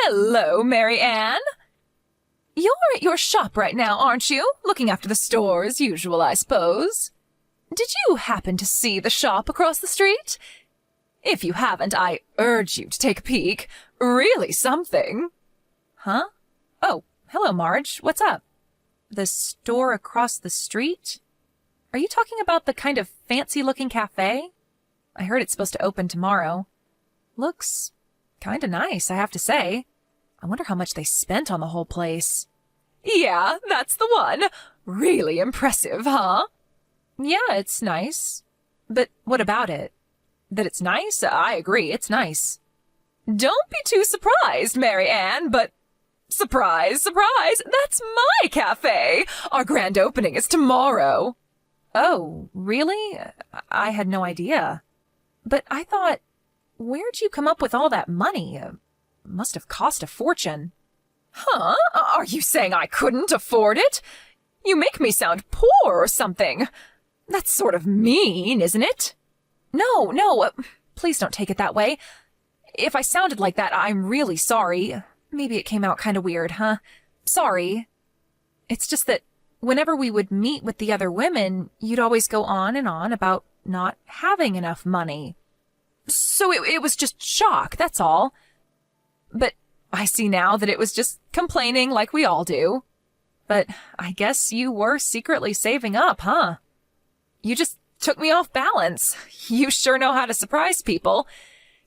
Hello, Mary Ann. You're at your shop right now, aren't you? Looking after the store as usual, I suppose. Did you happen to see the shop across the street? If you haven't, I urge you to take a peek. Really something. Huh? Oh, hello, Marge. What's up? The store across the street? Are you talking about the kind of fancy-looking cafe? I heard it's supposed to open tomorrow. Looks kinda nice, I have to say. I wonder how much they spent on the whole place. Yeah, that's the one. Really impressive, huh? Yeah, it's nice. But what about it? That it's nice? I agree, it's nice. Don't be too surprised, Mary Ann, but surprise, surprise, that's my cafe. Our grand opening is tomorrow. Oh, really? I had no idea. But I thought, where'd you come up with all that money? Must have cost a fortune. Huh? Are you saying I couldn't afford it? You make me sound poor or something. That's sort of mean, isn't it? No, please don't take it that way. If I sounded like that, I'm really sorry. Maybe it came out kind of weird, huh? Sorry. It's just that whenever we would meet with the other women, you'd always go on and on about not having enough money. So it was just shock, that's all. But I see now that it was just complaining like we all do. But I guess you were secretly saving up, huh? You just took me off balance. You sure know how to surprise people,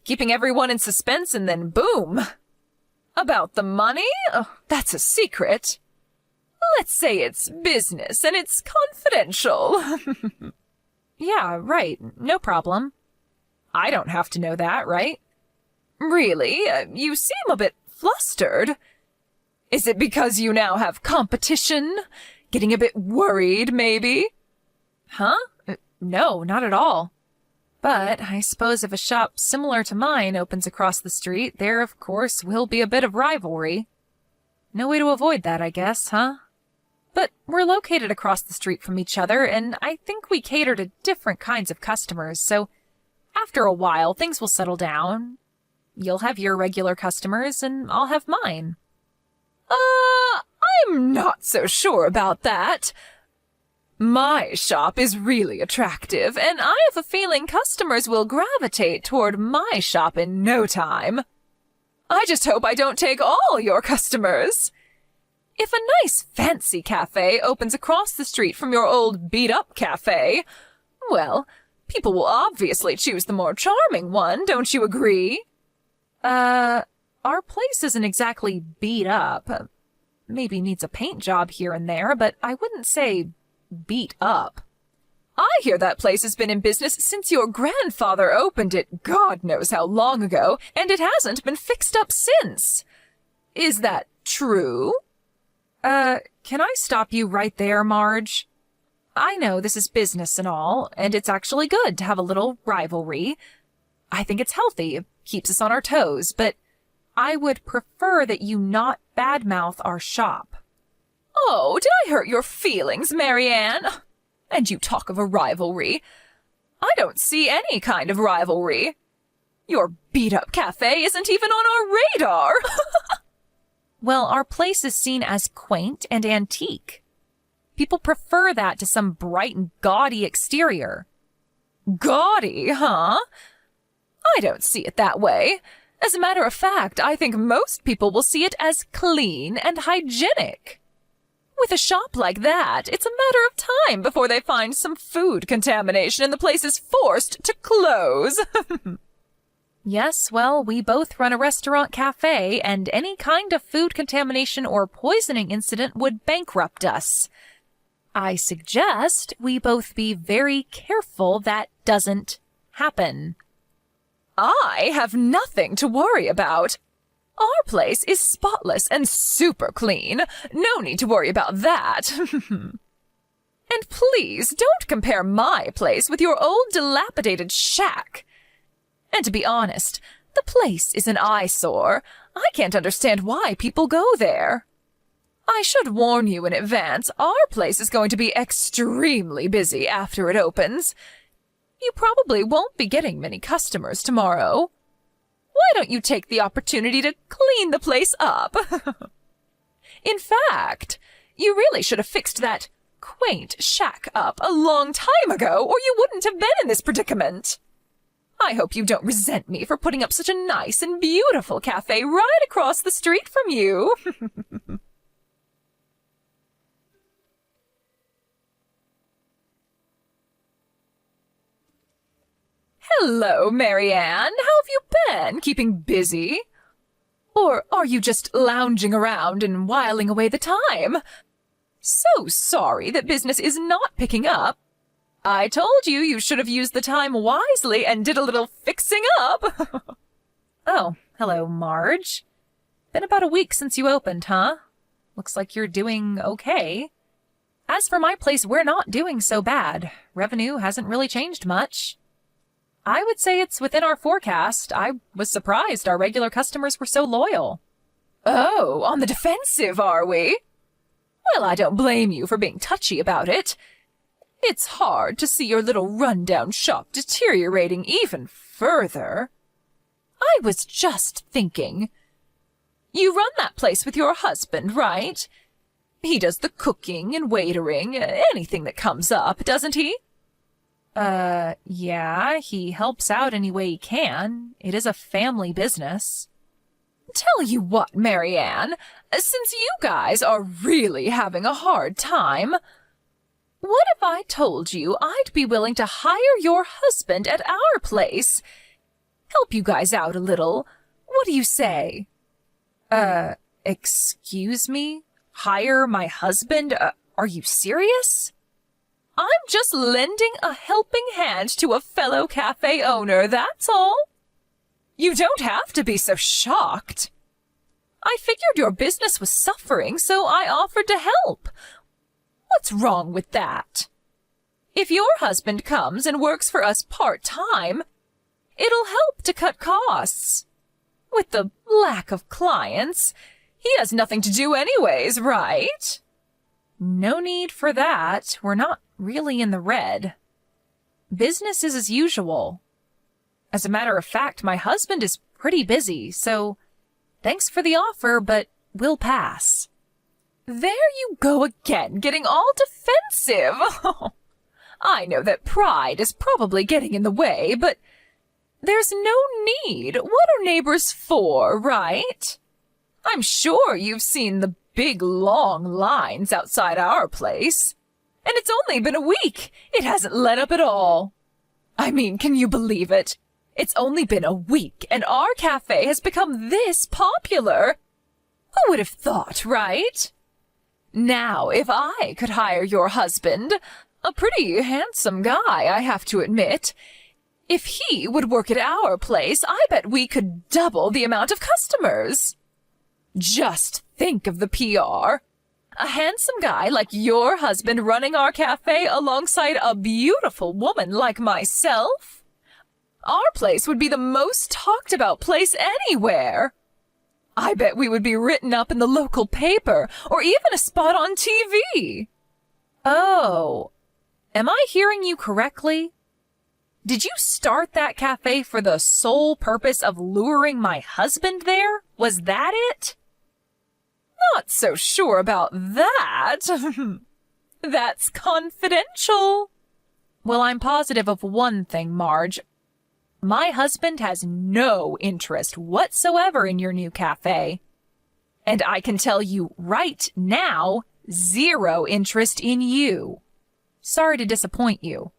keeping everyone in suspense and then boom. About the money? Oh, that's a secret. Let's say it's business and it's confidential. Yeah, right. No problem. I don't have to know that, right? Really? You seem a bit flustered. Is it because you now have competition? Getting a bit worried, maybe? Huh? No, not at all. But I suppose if a shop similar to mine opens across the street, there, of course, will be a bit of rivalry. No way to avoid that, I guess, huh? But we're located across the street from each other, and I think we cater to different kinds of customers, so after a while, things will settle down. You'll have your regular customers, and I'll have mine. I'm not so sure about that. My shop is really attractive, and I have a feeling customers will gravitate toward my shop in no time. I just hope I don't take all your customers. If a nice fancy cafe opens across the street from your old beat-up cafe, well, people will obviously choose the more charming one, don't you agree? Our place isn't exactly beat up. Maybe needs a paint job here and there, but I wouldn't say beat up. I hear that place has been in business since your grandfather opened it God knows how long ago, and it hasn't been fixed up since. Is that true? Can I stop you right there, Marge? I know this is business and all, and it's actually good to have a little rivalry. I think it's healthy, it keeps us on our toes, but I would prefer that you not badmouth our shop. Oh, did I hurt your feelings, Mary Ann? And you talk of a rivalry. I don't see any kind of rivalry. Your beat-up cafe isn't even on our radar. Well, our place is seen as quaint and antique. People prefer that to some bright and gaudy exterior. Gaudy, huh? I don't see it that way. As a matter of fact, I think most people will see it as clean and hygienic. With a shop like that, it's a matter of time before they find some food contamination and the place is forced to close. Yes, well, we both run a restaurant cafe, and any kind of food contamination or poisoning incident would bankrupt us. I suggest we both be very careful that doesn't happen. I have nothing to worry about. Our place is spotless and super clean. No need to worry about that. And please don't compare my place with your old dilapidated shack. And to be honest, the place is an eyesore. I can't understand why people go there. I should warn you in advance, our place is going to be extremely busy after it opens. You probably won't be getting many customers tomorrow. Why don't you take the opportunity to clean the place up? In fact, you really should have fixed that quaint shack up a long time ago, or you wouldn't have been in this predicament. I hope you don't resent me for putting up such a nice and beautiful cafe right across the street from you. Hello, Marianne. How have you been? Keeping busy? Or are you just lounging around and whiling away the time? So sorry that business is not picking up. I told you you should have used the time wisely and did a little fixing up. Oh, hello, Marge. Been about a week since you opened, huh? Looks like you're doing okay. As for my place, we're not doing so bad. Revenue hasn't really changed much. I would say it's within our forecast. I was surprised our regular customers were so loyal. Oh, on the defensive, are we? Well, I don't blame you for being touchy about it. It's hard to see your little run-down shop deteriorating even further. I was just thinking. You run that place with your husband, right? He does the cooking and waitering, anything that comes up, doesn't he? Yeah, he helps out any way he can. It is a family business. Tell you what, Marianne, since you guys are really having a hard time, what if I told you I'd be willing to hire your husband at our place? Help you guys out a little. What do you say? Excuse me? Hire my husband? Are you serious? I'm just lending a helping hand to a fellow cafe owner, that's all. You don't have to be so shocked. I figured your business was suffering, so I offered to help. What's wrong with that? If your husband comes and works for us part-time, it'll help to cut costs. With the lack of clients, he has nothing to do anyways, right? No need for that. We're not really in the red. Business is as usual. As a matter of fact, my husband is pretty busy, so thanks for the offer, but we'll pass. There you go again, getting all defensive. I know that pride is probably getting in the way, but there's no need. What are neighbors for, right? I'm sure you've seen the big long lines outside our place. And it's only been a week. It hasn't let up at all. I mean, can you believe it? It's only been a week, and our cafe has become this popular. Who would have thought, right? Now, if I could hire your husband, a pretty handsome guy, I have to admit, if he would work at our place, I bet we could double the amount of customers. Just think of the PR. A handsome guy like your husband running our cafe alongside a beautiful woman like myself. Our place would be the most talked about place anywhere. I bet we would be written up in the local paper or even a spot on TV. Oh, am I hearing you correctly? Did you start that cafe for the sole purpose of luring my husband there? Was that it? Not so sure about that. That's confidential. Well, I'm positive of one thing, Marge. My husband has no interest whatsoever in your new cafe. And I can tell you right now, 0 interest in you. Sorry to disappoint you.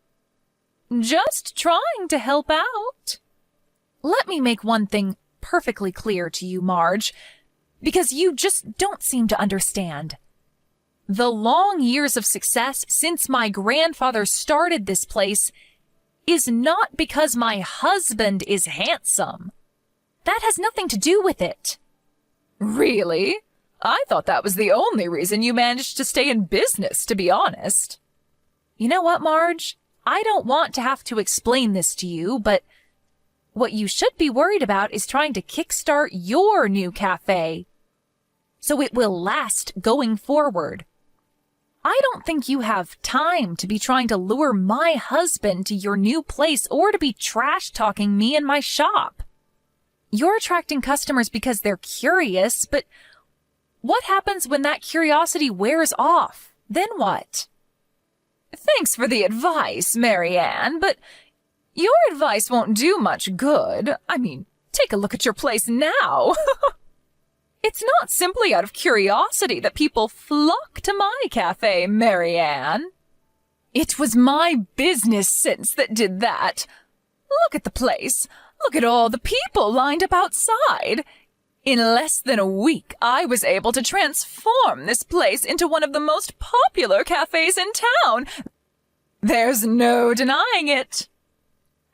Just trying to help out. Let me make one thing perfectly clear to you, Marge, because you just don't seem to understand. The long years of success since my grandfather started this place is not because my husband is handsome. That has nothing to do with it. Really? I thought that was the only reason you managed to stay in business, to be honest. You know what, Marge? I don't want to have to explain this to you, but what you should be worried about is trying to kickstart your new cafe, so it will last going forward. I don't think you have time to be trying to lure my husband to your new place or to be trash-talking me and my shop. You're attracting customers because they're curious, but what happens when that curiosity wears off? Then what? Thanks for the advice, Marianne, but your advice won't do much good. I mean, take a look at your place now. It's not simply out of curiosity that people flock to my cafe, Marianne. It was my business sense that did that. Look at the place. Look at all the people lined up outside. In less than a week, I was able to transform this place into one of the most popular cafes in town. There's no denying it.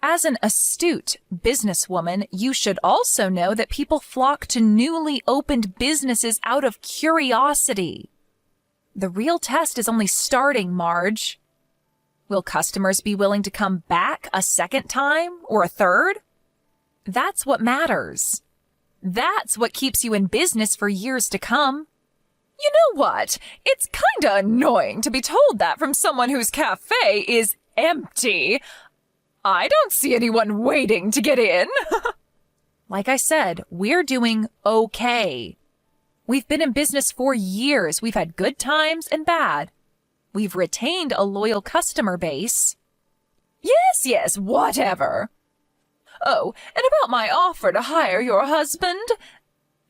As an astute businesswoman, you should also know that people flock to newly opened businesses out of curiosity. The real test is only starting, Marge. Will customers be willing to come back a second time or a third? That's what matters. That's what keeps you in business for years to come. You know what? It's kinda annoying to be told that from someone whose cafe is empty. I don't see anyone waiting to get in. Like I said, we're doing okay. We've been in business for years. We've had good times and bad. We've retained a loyal customer base. Yes, whatever. Oh, and about my offer to hire your husband?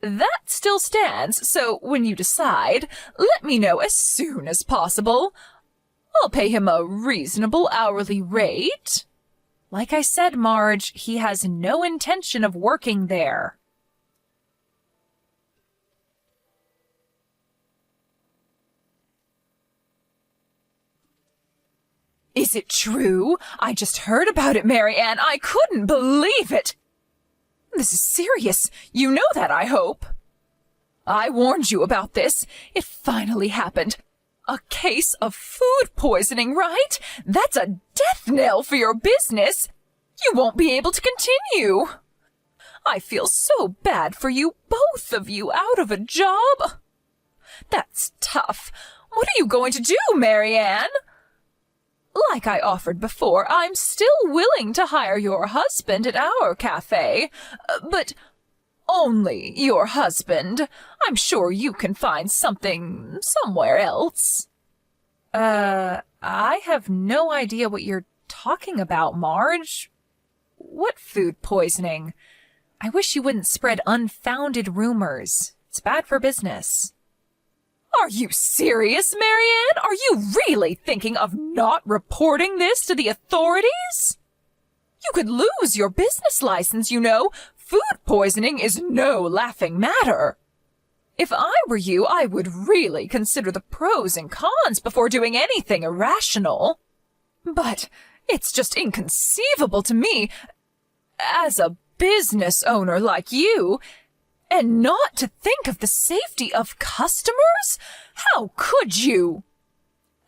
That still stands, so when you decide, let me know as soon as possible. I'll pay him a reasonable hourly rate. Like I said, Marge, he has no intention of working there. Is it true? I just heard about it, Marianne. I couldn't believe it. This is serious. You know that, I hope. I warned you about this. It finally happened. A case of food poisoning, right? That's a death knell for your business. You won't be able to continue. I feel so bad for you, both of you, out of a job. That's tough. What are you going to do, Marianne? Like I offered before, I'm still willing to hire your husband at our cafe, but only your husband. I'm sure you can find something somewhere else. I have no idea what you're talking about, Marge. What food poisoning? I wish you wouldn't spread unfounded rumors. It's bad for business. Are you serious, Marianne? Are you really thinking of not reporting this to the authorities? You could lose your business license, you know. Food poisoning is no laughing matter. If I were you, I would really consider the pros and cons before doing anything irrational. But it's just inconceivable to me, as a business owner like you, and not to think of the safety of customers? How could you?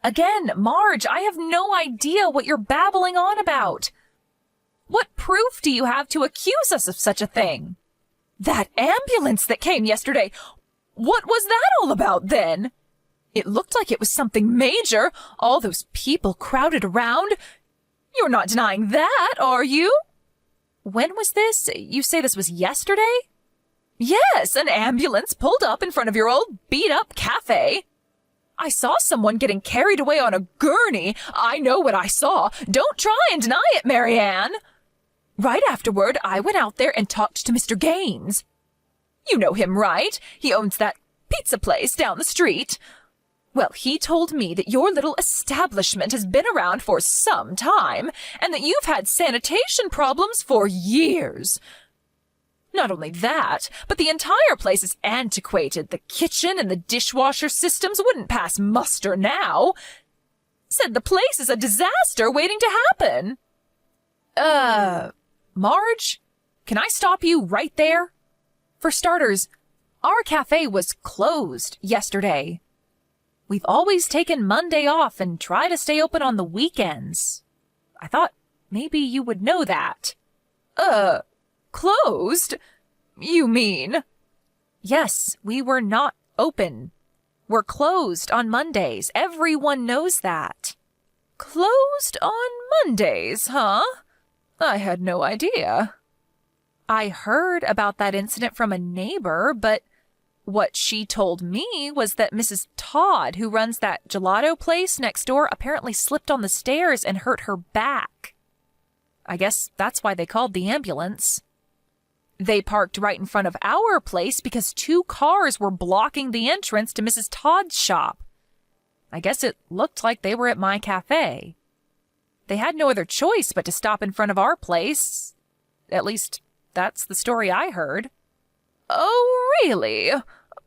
Again, Marge, I have no idea what you're babbling on about. What proof do you have to accuse us of such a thing? That ambulance that came yesterday, what was that all about then? It looked like it was something major. All those people crowded around. You're not denying that, are you? When was this? You say this was yesterday? Yes, an ambulance pulled up in front of your old beat-up cafe. I saw someone getting carried away on a gurney. I know what I saw. Don't try and deny it, Marianne. Right afterward, I went out there and talked to Mr. Gaines. You know him, right? He owns that pizza place down the street. Well, he told me that your little establishment has been around for some time, and that you've had sanitation problems for years. Not only that, but the entire place is antiquated. The kitchen and the dishwasher systems wouldn't pass muster now. Said the place is a disaster waiting to happen. Marge, can I stop you right there? For starters, our cafe was closed yesterday. We've always taken Monday off and try to stay open on the weekends. I thought maybe you would know that. Closed? You mean? Yes, we were not open. We're closed on Mondays. Everyone knows that. Closed on Mondays, huh? I had no idea. I heard about that incident from a neighbor, but what she told me was that Mrs. Todd, who runs that gelato place next door, apparently slipped on the stairs and hurt her back. I guess that's why they called the ambulance. They parked right in front of our place because 2 cars were blocking the entrance to Mrs. Todd's shop. I guess it looked like they were at my cafe. They had no other choice but to stop in front of our place. At least, that's the story I heard. Oh, really?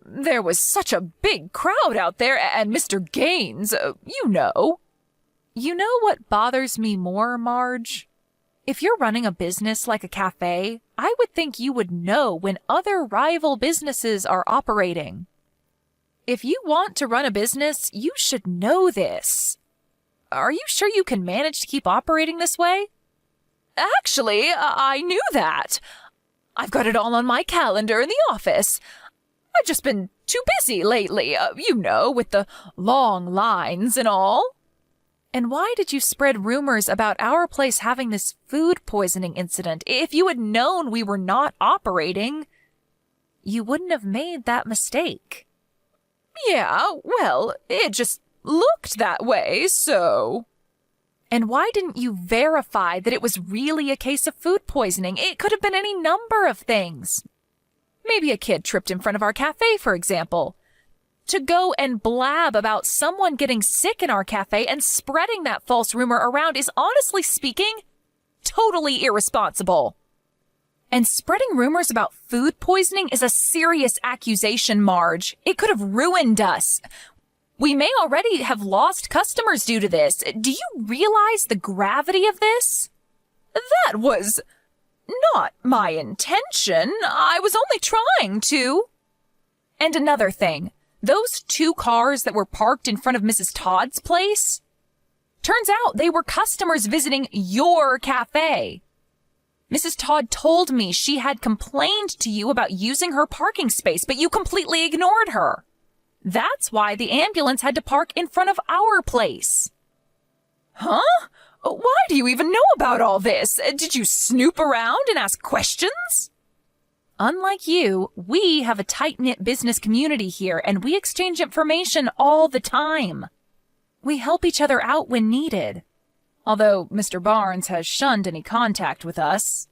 There was such a big crowd out there, and Mr. Gaines, you know. You know what bothers me more, Marge? If you're running a business like a cafe, I would think you would know when other rival businesses are operating. If you want to run a business, you should know this. Are you sure you can manage to keep operating this way? Actually, I knew that. I've got it all on my calendar in the office. I've just been too busy lately, with the long lines and all. And why did you spread rumors about our place having this food poisoning incident? If you had known we were not operating, you wouldn't have made that mistake. Yeah, well, it just looked that way, so... And why didn't you verify that it was really a case of food poisoning? It could have been any number of things. Maybe a kid tripped in front of our cafe, for example. To go and blab about someone getting sick in our cafe and spreading that false rumor around is, honestly speaking, totally irresponsible. And spreading rumors about food poisoning is a serious accusation, Marge. It could have ruined us. We may already have lost customers due to this. Do you realize the gravity of this? That was not my intention. I was only trying to. And another thing, those 2 cars that were parked in front of Mrs. Todd's place, turns out they were customers visiting your cafe. Mrs. Todd told me she had complained to you about using her parking space, but you completely ignored her. That's why the ambulance had to park in front of our place. Huh? Why do you even know about all this? Did you snoop around and ask questions? Unlike you, we have a tight-knit business community here, and we exchange information all the time. We help each other out when needed. Although Mr. Barnes has shunned any contact with us.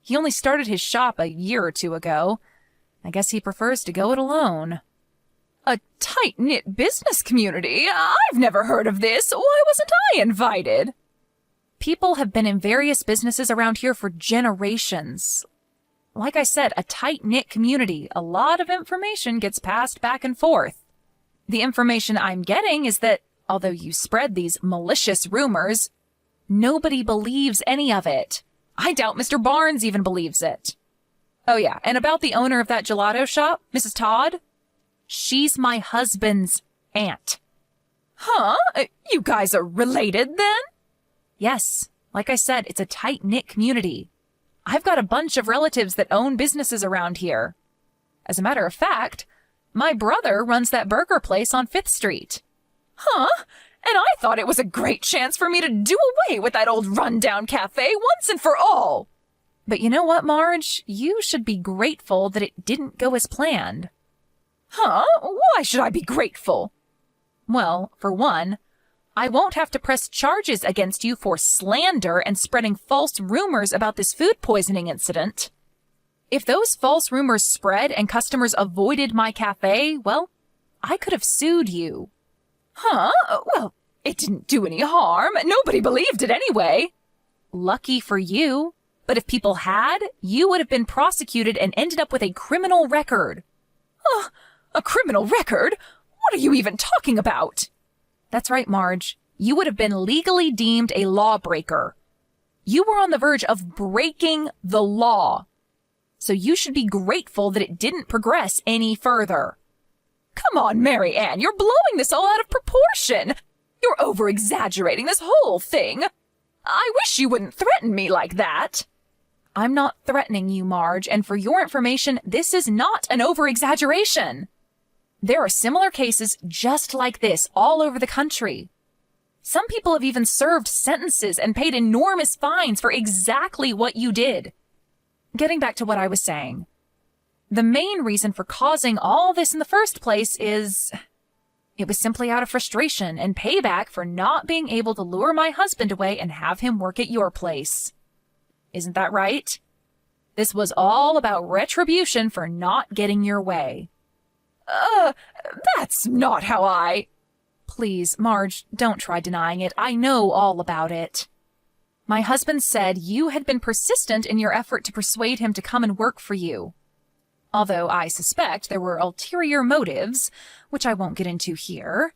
He only started his shop a year or 2 ago. I guess he prefers to go it alone. A tight-knit business community? I've never heard of this. Why wasn't I invited? People have been in various businesses around here for generations. Like I said, a tight-knit community. A lot of information gets passed back and forth. The information I'm getting is that, although you spread these malicious rumors, nobody believes any of it. I doubt Mr. Barnes even believes it. Oh yeah, and about the owner of that gelato shop, Mrs. Todd? She's my husband's aunt. Huh? You guys are related then? Yes. Like I said, it's a tight-knit community. I've got a bunch of relatives that own businesses around here. As a matter of fact, my brother runs that burger place on 5th Street. Huh? And I thought it was a great chance for me to do away with that old rundown cafe once and for all. But you know what, Marge? You should be grateful that it didn't go as planned. Huh? Why should I be grateful? Well, for one, I won't have to press charges against you for slander and spreading false rumors about this food poisoning incident. If those false rumors spread and customers avoided my cafe, well, I could have sued you. Huh? Well, it didn't do any harm. Nobody believed it anyway. Lucky for you. But if people had, you would have been prosecuted and ended up with a criminal record. A criminal record? What are you even talking about? That's right, Marge. You would have been legally deemed a lawbreaker. You were on the verge of breaking the law. So you should be grateful that it didn't progress any further. Come on, Mary Ann, you're blowing this all out of proportion. You're over-exaggerating this whole thing. I wish you wouldn't threaten me like that. I'm not threatening you, Marge, and for your information, this is not an over-exaggeration. There are similar cases just like this all over the country. Some people have even served sentences and paid enormous fines for exactly what you did. getting back to what I was saying. The main reason for causing all this in the first place is it was simply out of frustration and payback for not being able to lure my husband away and have him work at your place. Isn't that right? This was all about retribution for not getting your way. That's not how I... Please, Marge, don't try denying it. I know all about it. My husband said you had been persistent in your effort to persuade him to come and work for you. Although I suspect there were ulterior motives, which I won't get into here.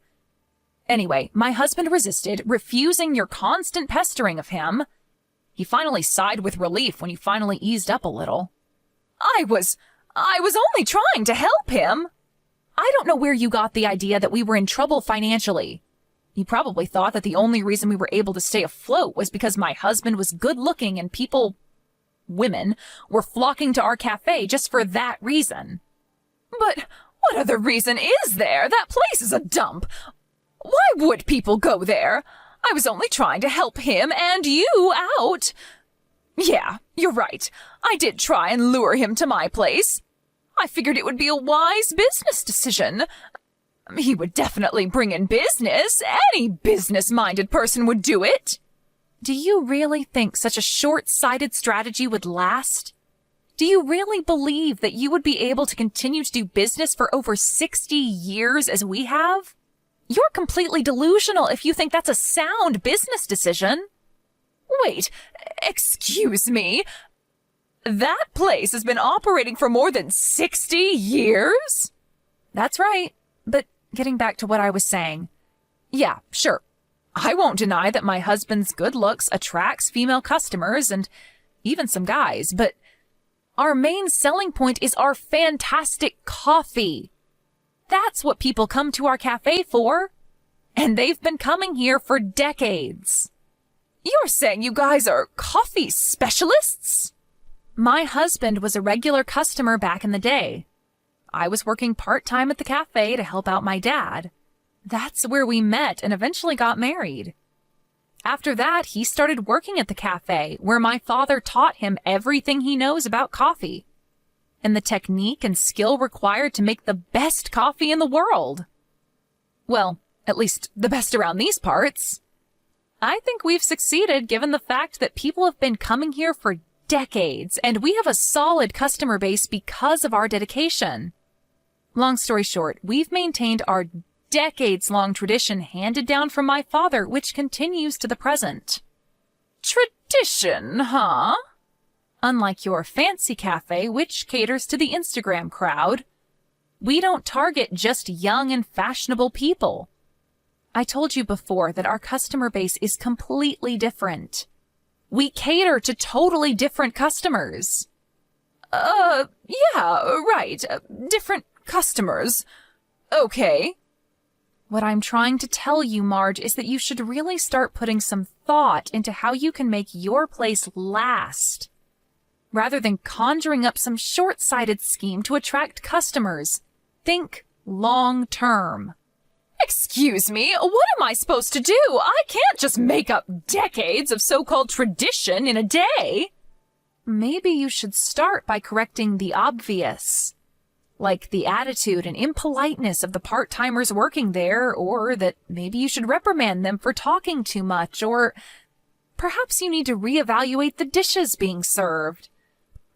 Anyway, my husband resisted, refusing your constant pestering of him. He finally sighed with relief when you finally eased up a little. I was only trying to help him. I don't know where you got the idea that we were in trouble financially. You probably thought that the only reason we were able to stay afloat was because my husband was good-looking and women, were flocking to our cafe just for that reason. But what other reason is there? That place is a dump. Why would people go there? I was only trying to help him and you out. Yeah, you're right. I did try and lure him to my place. I figured it would be a wise business decision. He would definitely bring in business. Any business-minded person would do it. Do you really think such a short-sighted strategy would last? Do you really believe that you would be able to continue to do business for over 60 years as we have? You're completely delusional if you think that's a sound business decision. Wait, excuse me. That place has been operating for more than 60 years? That's right. But getting back to what I was saying. Yeah, sure. I won't deny that my husband's good looks attracts female customers and even some guys, but our main selling point is our fantastic coffee. That's what people come to our cafe for, and they've been coming here for decades. You're saying you guys are coffee specialists? My husband was a regular customer back in the day. I was working part-time at the cafe to help out my dad. That's where we met and eventually got married. After that, he started working at the cafe, where my father taught him everything he knows about coffee and the technique and skill required to make the best coffee in the world. Well, at least the best around these parts. I think we've succeeded given the fact that people have been coming here for decades, and we have a solid customer base because of our dedication. Long story short, we've maintained our decades-long tradition handed down from my father, which continues to the present. Tradition, huh? Unlike your fancy cafe, which caters to the Instagram crowd, we don't target just young and fashionable people. I told you before that our customer base is completely different. We cater to totally different customers. Yeah, right. Different customers. Okay. What I'm trying to tell you, Marge, is that you should really start putting some thought into how you can make your place last, rather than conjuring up some short-sighted scheme to attract customers. Think long-term. Excuse me, what am I supposed to do? I can't just make up decades of so-called tradition in a day. Maybe you should start by correcting the obvious, like the attitude and impoliteness of the part-timers working there, or that maybe you should reprimand them for talking too much, or perhaps you need to reevaluate the dishes being served.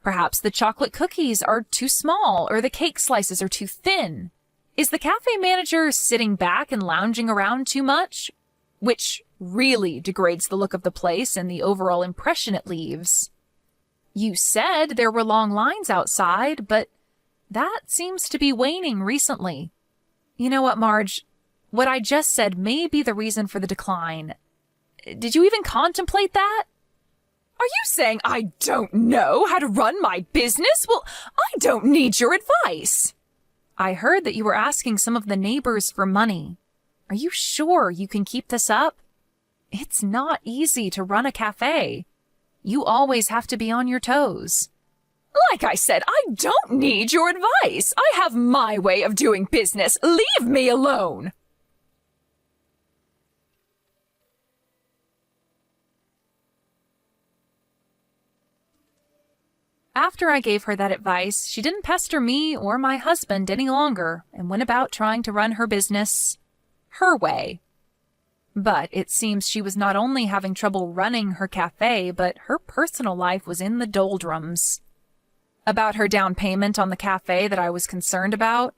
Perhaps the chocolate cookies are too small, or the cake slices are too thin. Is the cafe manager sitting back and lounging around too much? Which really degrades the look of the place and the overall impression it leaves. You said there were long lines outside, but that seems to be waning recently. You know what, Marge? What I just said may be the reason for the decline. Did you even contemplate that? Are you saying I don't know how to run my business? Well, I don't need your advice. I heard that you were asking some of the neighbors for money. Are you sure you can keep this up? It's not easy to run a cafe. You always have to be on your toes. Like I said, I don't need your advice. I have my way of doing business. Leave me alone. After I gave her that advice, she didn't pester me or my husband any longer and went about trying to run her business her way. But it seems she was not only having trouble running her cafe, but her personal life was in the doldrums. About her down payment on the cafe that I was concerned about,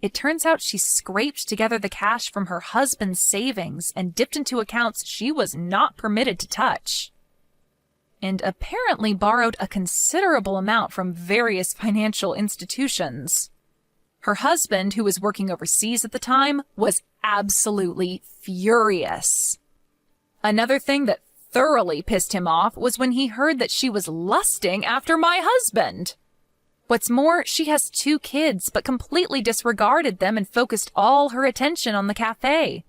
it turns out she scraped together the cash from her husband's savings and dipped into accounts she was not permitted to touch, and apparently borrowed a considerable amount from various financial institutions. Her husband, who was working overseas at the time, was absolutely furious. Another thing that thoroughly pissed him off was when he heard that she was lusting after my husband. What's more, she has 2 kids, but completely disregarded them and focused all her attention on the cafe.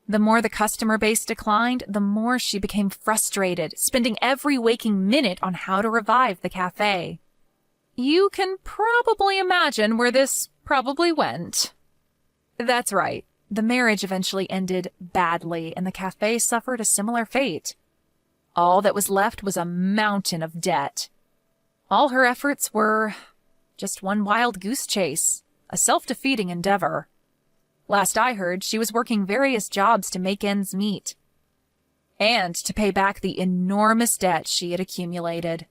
The more the customer base declined, the more she became frustrated, spending every waking minute on how to revive the cafe. You can probably imagine where this probably went. That's right. The marriage eventually ended badly, and the cafe suffered a similar fate. All that was left was a mountain of debt. All her efforts were just one wild goose chase, a self-defeating endeavor. Last I heard, she was working various jobs to make ends meet, and to pay back the enormous debt she had accumulated.